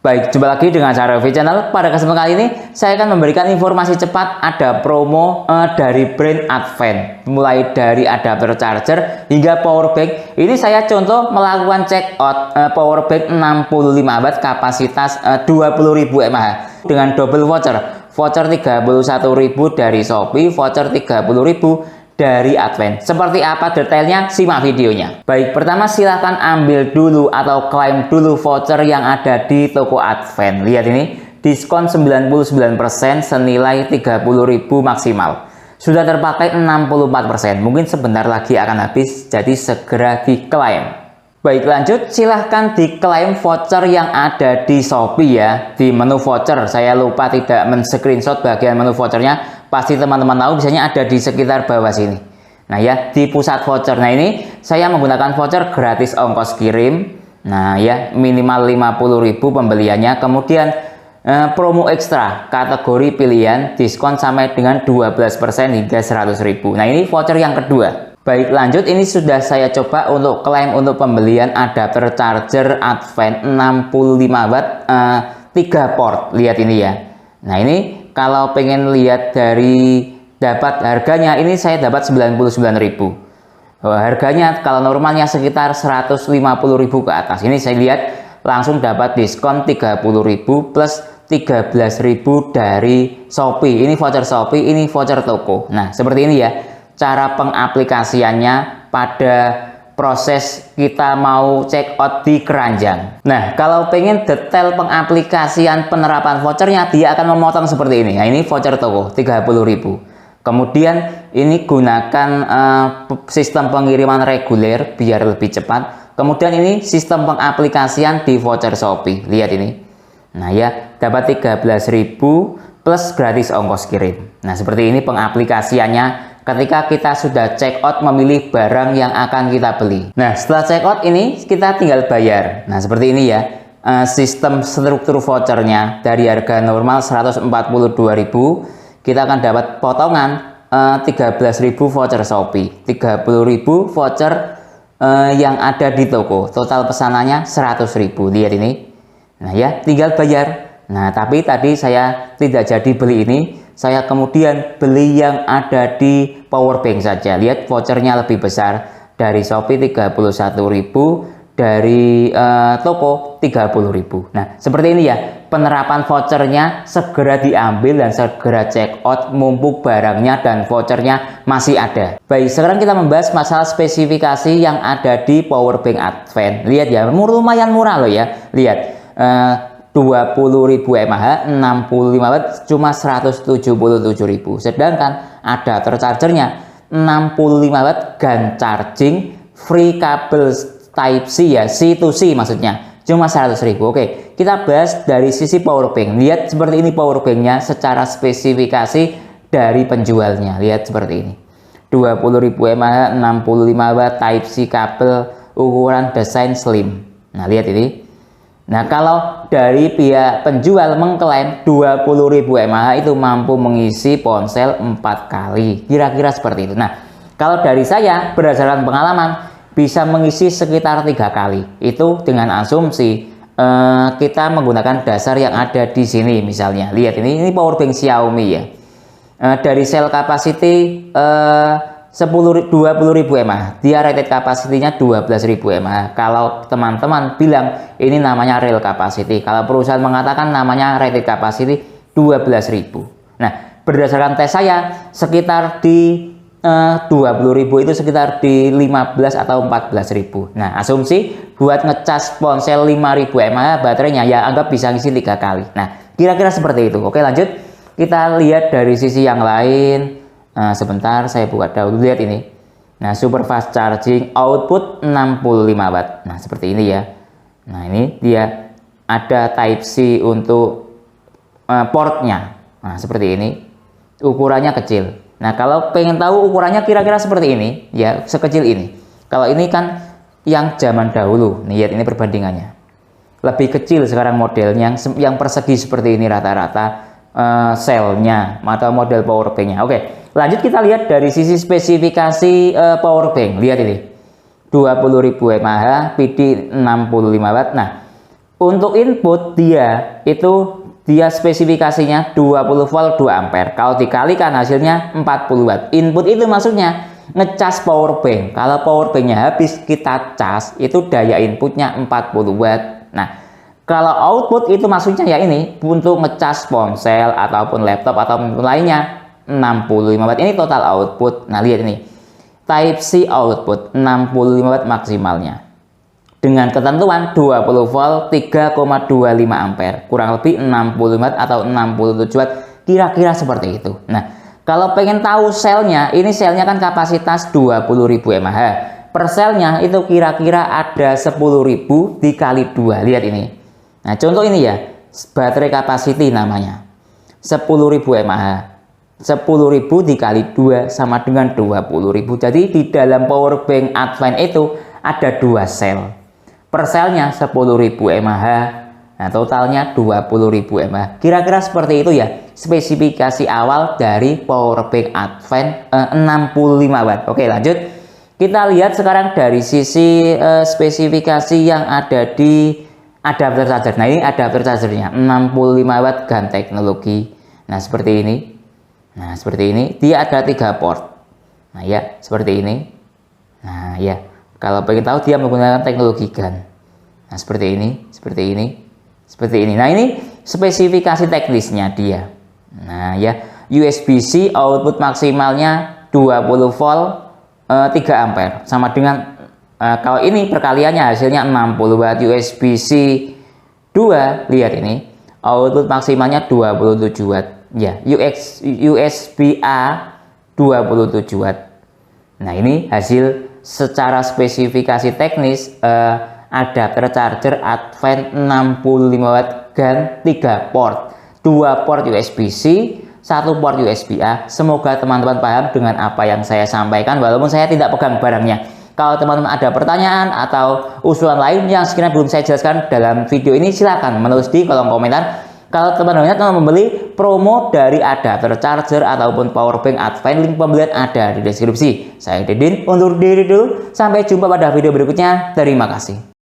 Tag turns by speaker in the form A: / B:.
A: Baik, jumpa lagi dengan saya Review Channel. Pada kesempatan kali ini, saya akan memberikan informasi cepat ada promo dari brand Advent. Mulai dari adapter charger hingga power bank. Ini saya contoh melakukan check out power bank 65 watt kapasitas 20.000 mAh dengan double voucher. Voucher 31.000 dari Shopee, voucher 30.000 dari Advent. Seperti apa detailnya? Simak videonya. Baik, pertama silahkan ambil dulu atau klaim dulu voucher yang ada di toko Advent. Lihat ini, diskon 99% senilai 30.000 maksimal. Sudah terpakai 64%. Mungkin sebentar lagi akan habis, jadi segera diklaim. Baik, lanjut, silahkan diklaim voucher yang ada di Shopee ya. Di menu voucher, saya lupa tidak men-screenshot bagian menu vouchernya. Pasti teman-teman tahu, biasanya ada di sekitar bawah sini. Nah ya, di pusat voucher. Nah ini saya menggunakan voucher gratis ongkos kirim. Nah ya, minimal 50.000 pembeliannya. Kemudian promo ekstra kategori pilihan diskon sampai dengan 12% hingga 100.000. Nah ini voucher yang kedua. Baik, lanjut, ini sudah saya coba untuk klaim untuk pembelian adapter charger Advent 65 watt 3 port. Lihat ini ya. Nah ini kalau pengen lihat dari dapat harganya, ini saya dapat 99.000. Harganya kalau normalnya sekitar 150.000 ke atas. Ini saya lihat langsung dapat diskon 30.000 plus 13.000 dari Shopee. Ini voucher Shopee, ini voucher toko. Nah, seperti ini ya cara pengaplikasiannya pada proses kita mau check out di keranjang. Nah, kalau pengen detail pengaplikasian penerapan vouchernya, dia akan memotong seperti ini. Nah, ini voucher toko 30.000. Kemudian ini gunakan sistem pengiriman reguler biar lebih cepat. Kemudian ini sistem pengaplikasian di voucher Shopee. Lihat ini. Nah ya, dapat 13.000 plus gratis ongkos kirim. Nah, seperti ini pengaplikasiannya ketika kita sudah check out memilih barang yang akan kita beli. Nah, setelah check out ini kita tinggal bayar. Nah, seperti ini ya. Sistem struktur vouchernya dari harga normal 142.000, kita akan dapat potongan 13.000 voucher Shopee, 30.000 voucher yang ada di toko. Total pesanannya 100.000. Lihat ini. Nah ya, tinggal bayar. Nah, tapi tadi saya tidak jadi beli ini. Saya kemudian beli yang ada di power bank saja. Lihat vouchernya lebih besar. Dari Shopee 31.000, dari toko 30.000. Nah, seperti ini ya. Penerapan vouchernya segera diambil dan segera check out mumpung barangnya dan vouchernya masih ada. Baik, sekarang kita membahas masalah spesifikasi yang ada di power bank Advent. Lihat ya, lumayan murah loh ya. Lihat, 20.000 mAh 65 watt cuma 177.000. Sedangkan adapter chargernya 65 watt GaN charging free kabel type C ya, C to C maksudnya, cuma 100.000. Oke, kita bahas dari sisi power bank. Lihat seperti ini power banknya secara spesifikasi dari penjualnya. Lihat seperti ini, 20.000 mAh 65 watt type C kabel ukuran desain slim. Nah, lihat ini. Nah, kalau dari pihak penjual mengklaim 20.000 mAh itu mampu mengisi ponsel 4 kali. Kira-kira seperti itu. Nah, kalau dari saya berdasarkan pengalaman bisa mengisi sekitar 3 kali. Itu dengan asumsi kita menggunakan dasar yang ada di sini misalnya. Lihat ini power bank Xiaomi ya. Dari sel capacity 20.000 mAh, dia rated capacity-nya 12.000 mAh. Kalau teman-teman bilang ini namanya real capacity, kalau perusahaan mengatakan namanya rated capacity 12.000. Nah, berdasarkan tes saya sekitar di 20.000 itu sekitar di 15 atau 14.000. Nah, asumsi buat ngecas ponsel 5.000 mAh baterainya ya anggap bisa ngisi 3 kali. Nah, kira-kira seperti itu. Oke, lanjut. Kita lihat dari sisi yang lain. Nah, sebentar saya buka dahulu. Lihat ini. Nah, super fast charging output 65 watt. Nah, seperti ini ya. Nah, ini dia ada type C untuk portnya. Nah, seperti ini. Ukurannya kecil. Nah, kalau pengen tahu ukurannya kira-kira seperti ini ya, sekecil ini. Kalau ini kan yang zaman dahulu. Nih, lihat ini perbandingannya. Lebih kecil sekarang modelnya yang persegi seperti ini rata-rata selnya atau model power banknya. Oke, lanjut kita lihat dari sisi spesifikasi power bank. Lihat ini 20.000 mAh PD 65 watt. Nah, Untuk input dia spesifikasinya 20 volt 2 ampere. Kalau dikalikan hasilnya 40 watt. Input itu maksudnya ngecas power bank. Kalau power banknya habis kita cas, itu daya inputnya 40 watt. Nah, kalau output itu maksudnya ya ini untuk ngecas ponsel ataupun laptop ataupun lainnya 65 watt. Ini total output. Nah, lihat ini. Type C output 65 watt maksimalnya. Dengan ketentuan 20 volt 3,25 ampere, kurang lebih 60 watt atau 67 watt, kira-kira seperti itu. Nah, kalau pengen tahu selnya, ini selnya kan kapasitas 20.000 mAh. Per selnya itu kira-kira ada 10.000 dikali 2. Lihat ini. Nah, contoh ini ya, baterai capacity namanya. 10.000 mAh. 10.000 dikali 2 sama dengan 20.000. Jadi di dalam power bank Advent itu ada 2 sel. Per selnya 10.000 mAh, nah totalnya 20.000 mAh. Kira-kira seperti itu ya spesifikasi awal dari power bank Advent 65 watt. Oke, lanjut. Kita lihat sekarang dari sisi spesifikasi yang ada di adapter charger. Nah, ini adapter chargernya 65 watt GaN teknologi. Nah, seperti ini. Nah, seperti ini. Dia ada 3 port. Nah, ya, seperti ini. Nah, ya. Kalau pengen tahu dia menggunakan teknologi GaN. Nah, seperti ini, seperti ini, seperti ini. Nah, ini spesifikasi teknisnya dia. Nah, ya, USB-C output maksimalnya 20 volt 3 ampere. Sama dengan kalau ini perkaliannya hasilnya 60 watt. USB-C 2, lihat ini. Output maksimalnya 27 watt. Ya, USB-A 27 watt. Nah, ini hasil secara spesifikasi teknis adapter charger Advent 65 watt GaN 3 port, 2 port USB-C, 1 port USB-A. Semoga teman-teman paham dengan apa yang saya sampaikan walaupun saya tidak pegang barangnya. Kalau teman-teman ada pertanyaan atau usulan lain yang sekiranya belum saya jelaskan dalam video ini, silakan menulis di kolom komentar. Kalau teman-teman membeli promo dari adapter charger ataupun power bank Advent, link pembelian ada di deskripsi. Saya Didin, undur diri dulu. Sampai jumpa pada video berikutnya. Terima kasih.